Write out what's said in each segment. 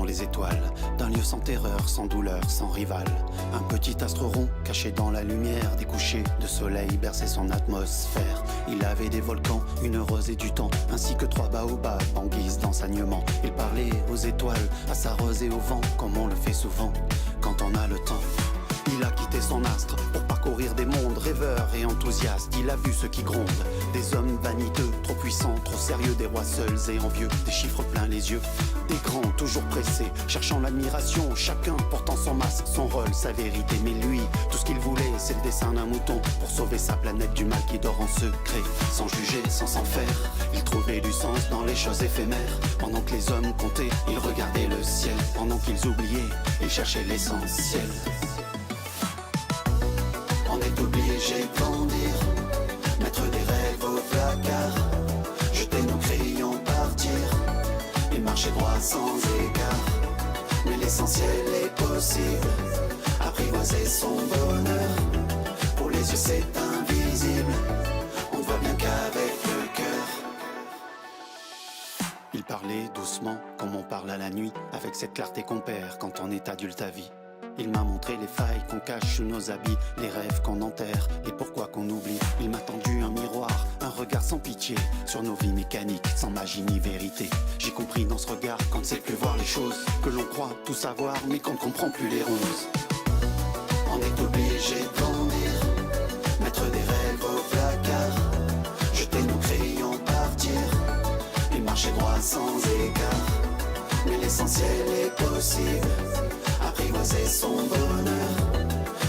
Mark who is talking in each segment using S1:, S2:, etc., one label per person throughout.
S1: les étoiles, d'un lieu sans terreur, sans douleur, sans rival. Un petit astre rond, caché dans la lumière des couchers de soleil berçait son atmosphère. Il avait des volcans, une rose et du temps, ainsi que 3 baobabs en guise d'enseignement. Il parlait aux étoiles, à sa rose et au vent, comme on le fait souvent quand on a le temps. Il a quitté son astre pour parcourir des mondes, rêveurs et enthousiastes. Il a vu ceux qui grondent, des hommes vaniteux, trop puissants, trop sérieux, des rois seuls et envieux, des chiffres plein les yeux, des grands toujours pressés, cherchant l'admiration, chacun portant son masque, son rôle, sa vérité. Mais lui, tout ce qu'il voulait, c'est le dessin d'un mouton pour sauver sa planète du mal qui dort en secret. Sans juger, sans s'en faire, il trouvait du sens dans les choses éphémères. Pendant que les hommes comptaient, il regardait le ciel. Pendant qu'ils oubliaient, il cherchait l'essentiel. On est obligé de grandir, mettre des rêves au placard, jeter nos crayons, partir et marcher droit sans égard. Mais l'essentiel est possible, apprivoiser son bonheur. Pour les yeux c'est invisible, on ne voit bien qu'avec le cœur. Il parlait doucement, comme on parle à la nuit, avec cette clarté qu'on perd quand on est adulte à vie. Il m'a montré les failles qu'on cache sous nos habits, les rêves qu'on enterre et pourquoi qu'on oublie. Il m'a tendu un miroir, un regard sans pitié sur nos vies mécaniques, sans magie ni vérité. J'ai compris dans ce regard qu'on ne sait plus voir les choses, que l'on croit tout savoir mais qu'on ne comprend plus les roses. On est obligé de grandir, mettre des rêves au placard, jeter nos crayons, partir et marcher droit sans égard. Mais l'essentiel est possible, apprivoiser son bonheur.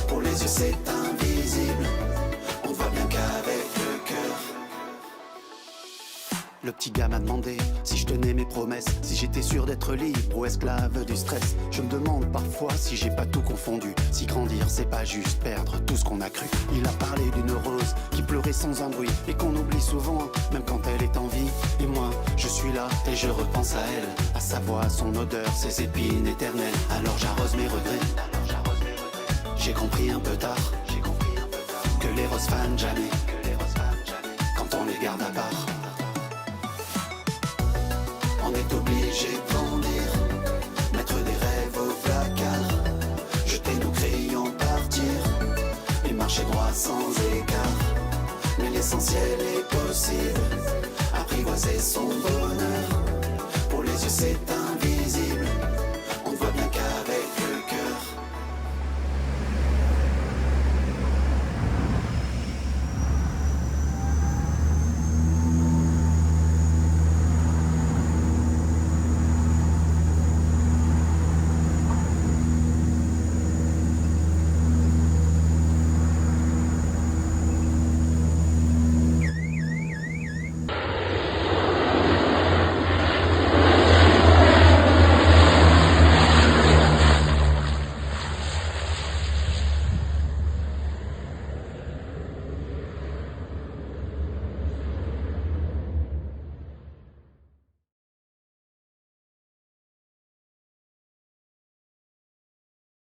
S1: Pour les yeux c'est invisible, on ne voit bien qu'avec le cœur. Le petit gars m'a demandé si je tenais mes promesses, si j'étais sûr d'être libre ou esclave du stress. Je me demande parfois si j'ai pas tout confondu, si grandir c'est pas juste perdre tout ce qu'on a cru. Il a parlé d'une rose qui pleurait sans un bruit et qu'on oublie souvent, même quand elle est en vie. Et moi, je suis là et je repense à elle, à sa voix, son odeur, ses épines éternelles. Alors j'arrose mes regrets. J'ai compris un peu tard que les roses fanent jamais quand on les garde à part. On est obligé de grandir, mettre des rêves au placard, jeter nos crayons, partir et marcher droit sans égard. Mais l'essentiel est possible, apprivoiser son bonheur.